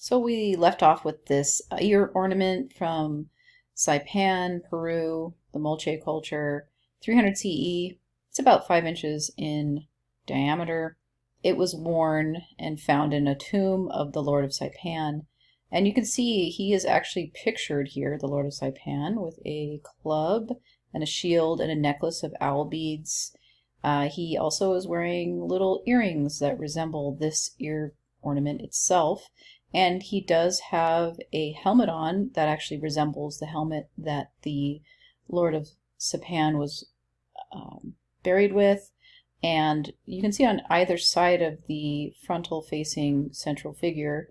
So we left off with this ear ornament from Saipan, Peru, the Molche culture, 300 CE. It's about 5 inches in diameter. It was worn and found in a tomb of the Lord of Saipan. And you can see he is actually pictured here, the Lord of Saipan, with a club and a shield and a necklace of owl beads. He also is wearing little earrings that resemble this ear ornament itself. And he does have a helmet on that actually resembles the helmet that the Lord of Sipan was buried with. And you can see on either side of the frontal facing central figure,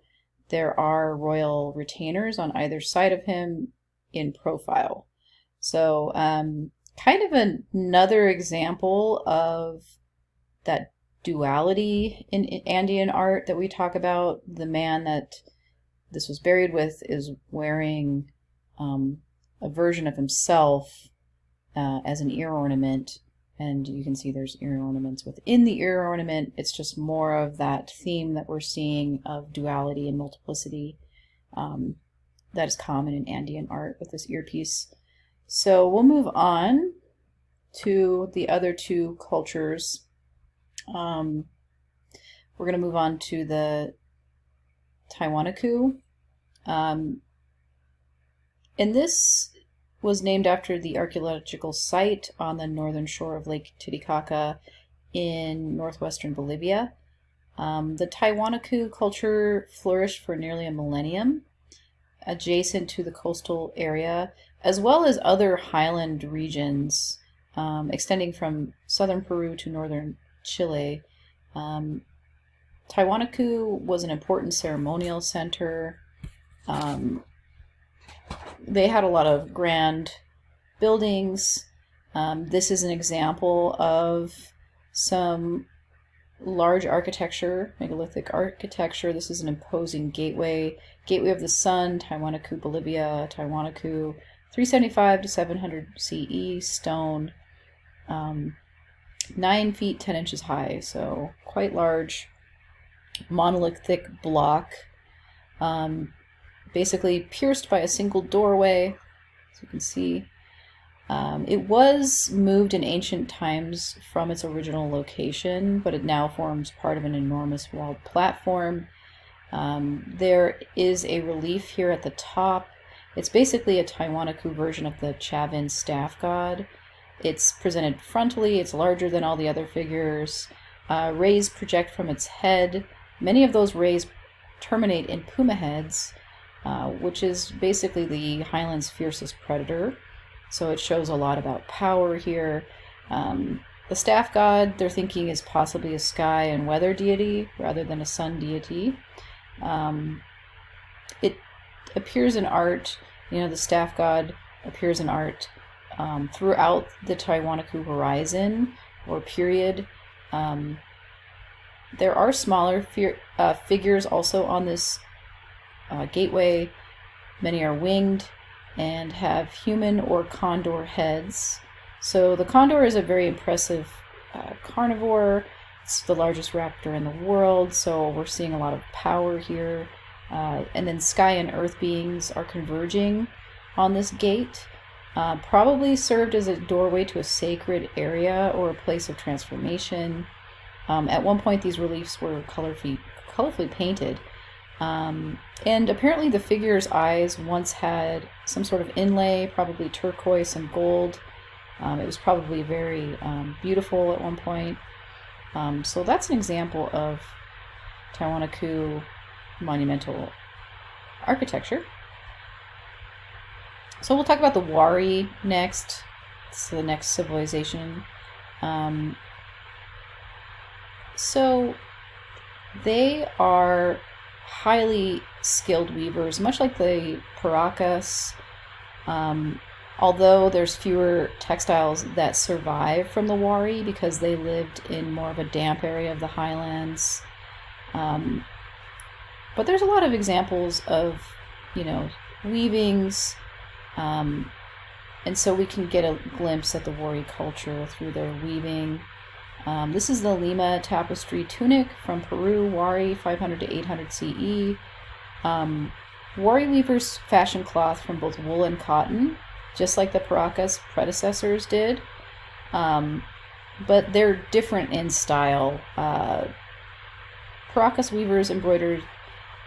there are royal retainers on either side of him in profile. So kind of another example of that duality in Andean art that we talk about. The man that this was buried with is wearing a version of himself as an ear ornament, and you can see there's ear ornaments within the ear ornament. It's just more of that theme that we're seeing of duality and multiplicity that is common in Andean art with this earpiece. So we'll move on to the other two cultures. We're going to move on to the Tiwanaku. And this was named after the archaeological site on the northern shore of Lake Titicaca in northwestern Bolivia. The Tiwanaku culture flourished for nearly a millennium, adjacent to the coastal area, as well as other highland regions extending from southern Peru to northern Chile. Tiwanaku was an important ceremonial center. They had a lot of grand buildings. This is an example of some large architecture, megalithic architecture. This is an imposing gateway. Gateway of the Sun, Tiwanaku, Bolivia, Tiwanaku, 375 to 700 CE, stone. 9 feet 10 inches high, so quite large, monolithic block, basically pierced by a single doorway, as you can see. It was moved in ancient times from its original location, but it now forms part of an enormous walled platform. There is a relief here at the top. It's basically a Tiwanaku version of the Chavin staff god. It's presented frontally, it's larger than all the other figures. Rays project from its head. Many of those rays terminate in puma heads, which is basically the highlands' fiercest predator. So it shows a lot about power here. The staff god, they're thinking, is possibly a sky and weather deity rather than a sun deity. It appears in art, the staff god appears in art throughout the Tiwanaku horizon or period. There are smaller figures also on this gateway. Many are winged and have human or condor heads. So the condor is a very impressive carnivore. It's the largest raptor in the world, so we're seeing a lot of power here. And then sky and earth beings are converging on this gate. Probably served as a doorway to a sacred area or a place of transformation. At one point, these reliefs were colorfully painted. And apparently the figure's eyes once had some sort of inlay, probably turquoise and gold. It was probably very beautiful at one point. So that's an example of Tiwanaku monumental architecture. So we'll talk about the Wari next. It's the next civilization. So they are highly skilled weavers, much like the Paracas. Although there's fewer textiles that survive from the Wari because they lived in more of a damp area of the highlands. But there's a lot of examples of, weavings. And so we can get a glimpse at the Wari culture through their weaving. This is the Lima tapestry tunic from Peru, Wari, 500 to 800 CE. Wari weavers fashion cloth from both wool and cotton, just like the Paracas predecessors did, but they're different in style. Paracas weavers embroidered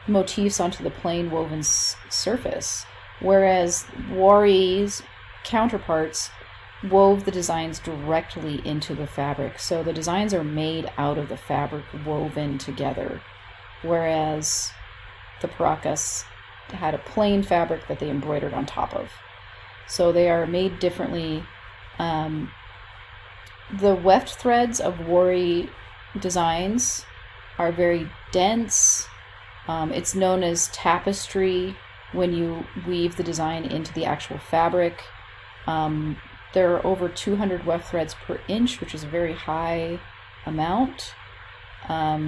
motifs onto the plain woven surface, whereas Wari's counterparts wove the designs directly into the fabric. So the designs are made out of the fabric woven together, whereas the Paracas had a plain fabric that they embroidered on top of. So they are made differently. The weft threads of Wari designs are very dense. It's known as tapestry when you weave the design into the actual fabric. There are over 200 weft threads per inch, which is a very high amount. A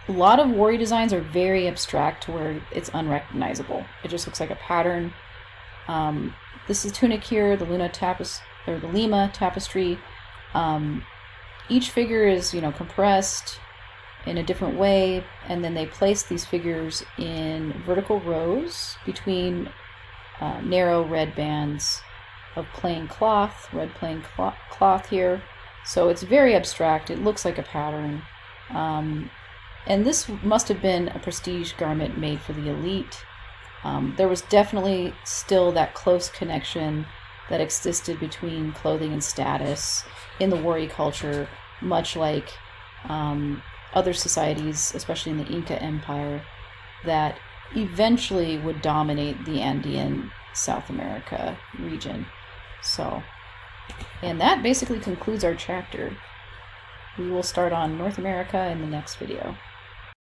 lot of Wari designs are very abstract to where it's unrecognizable. It just looks like a pattern. This is tunic here, the Lima tapestry. Each figure is, compressed in a different way, and then they place these figures in vertical rows between narrow red bands of plain cloth, red plain cloth here. So it's very abstract. It looks like a pattern. And this must have been a prestige garment made for the elite. There was definitely still that close connection that existed between clothing and status in the Wari culture, much like other societies, especially in the Inca Empire, that eventually would dominate the Andean South America region. So, and that basically concludes our chapter. We will start on North America in the next video.